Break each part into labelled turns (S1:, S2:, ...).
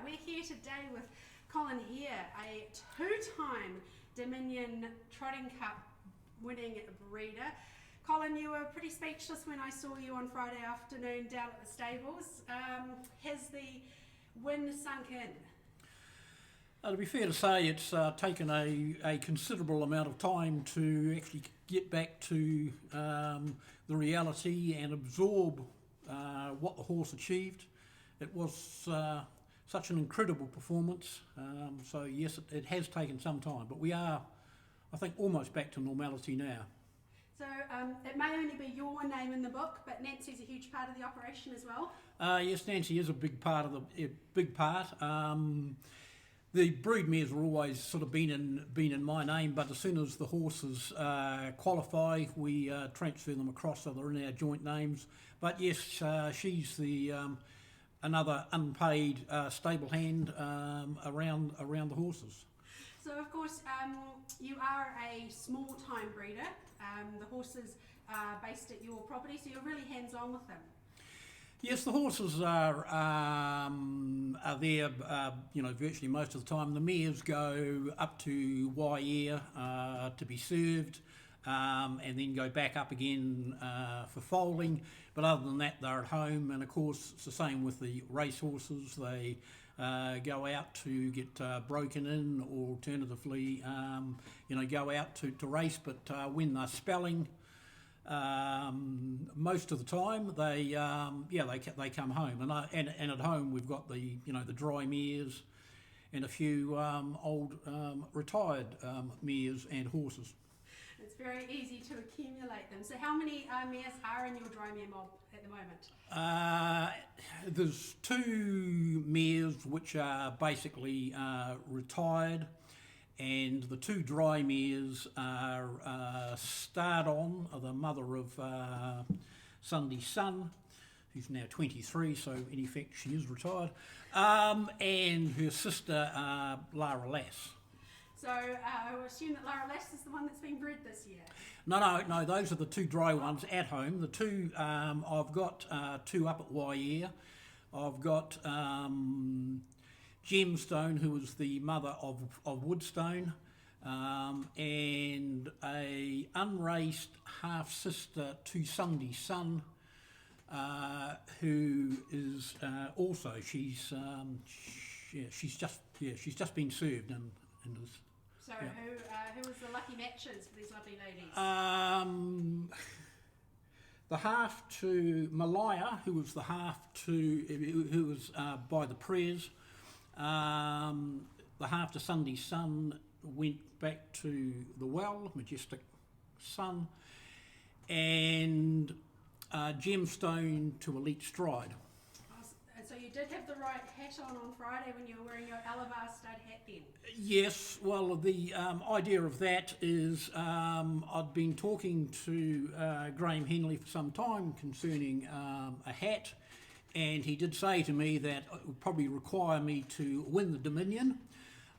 S1: We're here today with Colin Hair, a two-time Dominion Trotting Cup winning breeder. Colin, you were pretty speechless when I saw you on Friday afternoon down at the stables. Has the win sunk in?
S2: To be fair to say, it's taken a considerable amount of time to actually get back to the reality and absorb what the horse achieved. It was such an incredible performance. So yes, it has taken some time, but we are, I think, almost back to normality now.
S1: So it may only be your name in the book, but Nancy's a huge part of the operation as well.
S2: Yes, Nancy is a big part of the brood mares have always sort of been in my name, but as soon as the horses qualify, we transfer them across, so they're in our joint names. But yes, she's the another unpaid stable hand around the horses.
S1: So of course, you are a small-time breeder. The horses are based at your property, so you're really hands-on with them.
S2: Yes, the horses are there, virtually most of the time. The mares go up to Waiea to be served, and then go back up again for foaling. But other than that, they're at home, and of course it's the same with the race horses. They go out to get broken in, or alternatively, go out to race. But when they're spelling, most of the time they come home, and at home we've got the dry mares and a few old retired mares and horses.
S1: It's very easy to accumulate them. So how many mares are in your dry mare mob at the moment?
S2: There's two mares which are basically retired, and the two dry mares are Start On, the mother of SUNDEE'S Son, who's now 23, so in effect she is retired, and her sister Lara Lass.
S1: So I would assume that Lara Lass is the one that's been bred this year?
S2: No, those are the two dry ones at home. The two, I've got two up at Waiea. I've got Gemstone, who was the mother of Woodstone, and a unraced half-sister to SUNDEE'S Son, who is also, she's just been served and is.
S1: So yeah. Who was the lucky matches for these lovely ladies?
S2: The half to Malaya, who was the half to, who was by the prayers. The half to SUNDEE'S Son went back to the well, Majestic Sun, and Gemstone to Elite Stride.
S1: So you did have the right hat on Friday when you were wearing your Alabar stud hat then?
S2: Yes, well the idea of that is I'd been talking to Graham Henley for some time concerning a hat, and he did say to me that it would probably require me to win the Dominion,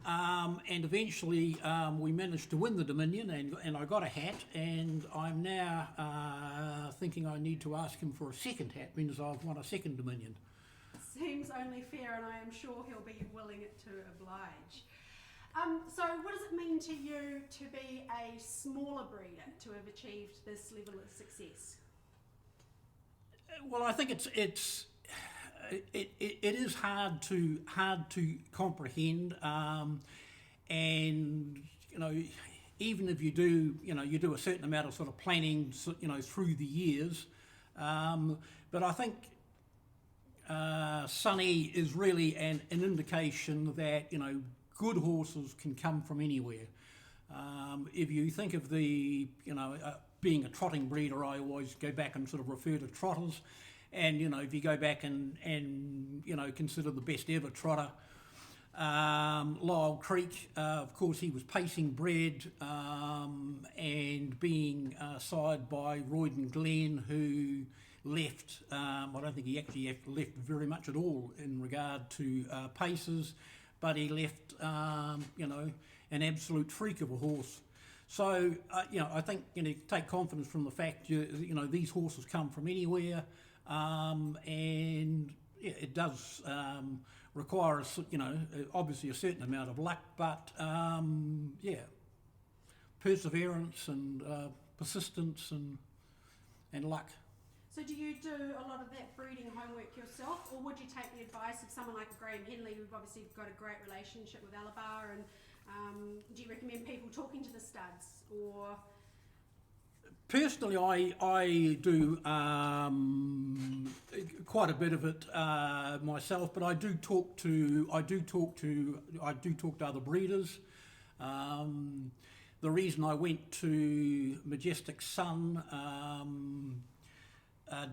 S2: and eventually we managed to win the Dominion, and I got a hat, and I'm now thinking I need to ask him for a second hat because I've won a second Dominion.
S1: Seems only fair, and I am sure he'll be willing to oblige. So what does it mean to you to be a smaller breeder, to have achieved this level of success?
S2: Well, I think it is hard to comprehend, and even if you do a certain amount of sort of planning through the years, but I think Sonny is really an indication that good horses can come from anywhere. If you think of the being a trotting breeder, I always go back and sort of refer to trotters, and if you go back and consider the best ever trotter, Lyle Creek, of course he was pacing bred and being sired by Royden Glen, who left, I don't think he actually left very much at all in regard to paces, but he left an absolute freak of a horse. So I think take confidence from the fact these horses come from anywhere, and it does require obviously a certain amount of luck, but perseverance and persistence and luck.
S1: So do you do a lot of that breeding homework yourself, or would you take the advice of someone like Graham Henley, who've obviously got a great relationship with Alabar, and do you recommend people talking to the studs, or?
S2: Personally, I do quite a bit of it myself, but I do talk to other breeders. The reason I went to Majestic Son,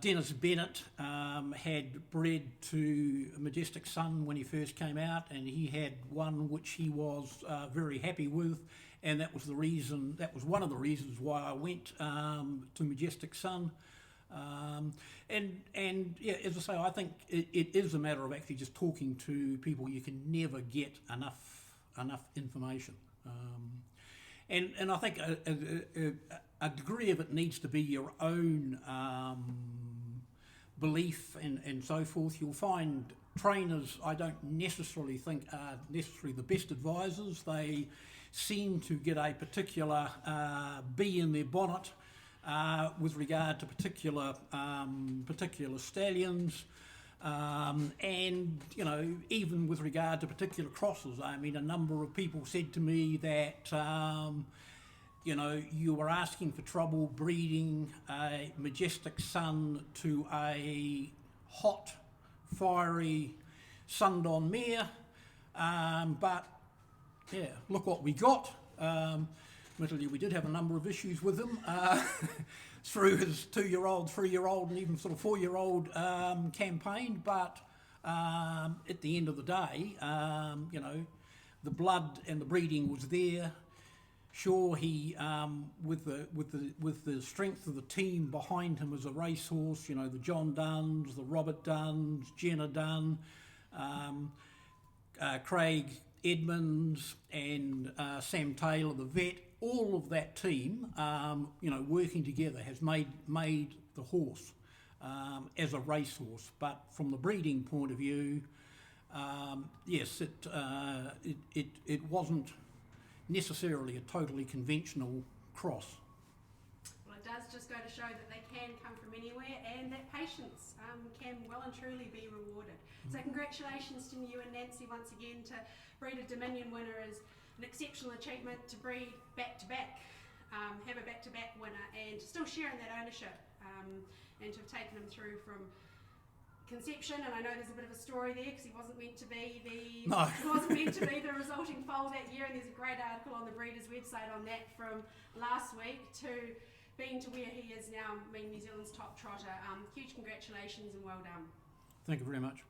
S2: Dennis Bennett had bred to Majestic Son when he first came out, and he had one which he was very happy with, and that was one of the reasons why I went to Majestic Son. And yeah, as I say, I think it is a matter of actually just talking to people. You can never get enough information. And I think a degree of it needs to be your own belief and so forth. You'll find trainers, I don't necessarily think are necessarily the best advisors. They seem to get a particular bee in their bonnet with regard to particular stallions. And even with regard to particular crosses, I mean, a number of people said to me that you were asking for trouble breeding a Majestic Son to a hot, fiery Sundon mare, but yeah, look what we got. Admittedly, we did have a number of issues with him through his 2-year-old, 3-year-old, and even sort of 4-year-old campaign. But at the end of the day, the blood and the breeding was there. Sure, he with the strength of the team behind him as a racehorse, the John Dunns, the Robert Dunns, Jenna Dunn, Craig Edmonds, and Sam Taylor, the vet. All of that team, working together has made the horse as a racehorse. But from the breeding point of view, yes, it wasn't necessarily a totally conventional cross.
S1: Well, it does just go to show that they can come from anywhere, and that patience can well and truly be rewarded. So congratulations to you and Nancy once again. To breed a Dominion winner is an exceptional achievement. To breed back-to-back, have a back-to-back winner, and still sharing that ownership, and to have taken him through from conception. And I know there's a bit of a story there because he wasn't meant to be the resulting foal that year, and there's a great article on the breeders website on that from last week, to being to where he is now, being New Zealand's top trotter. Huge congratulations and well done.
S2: Thank you very much.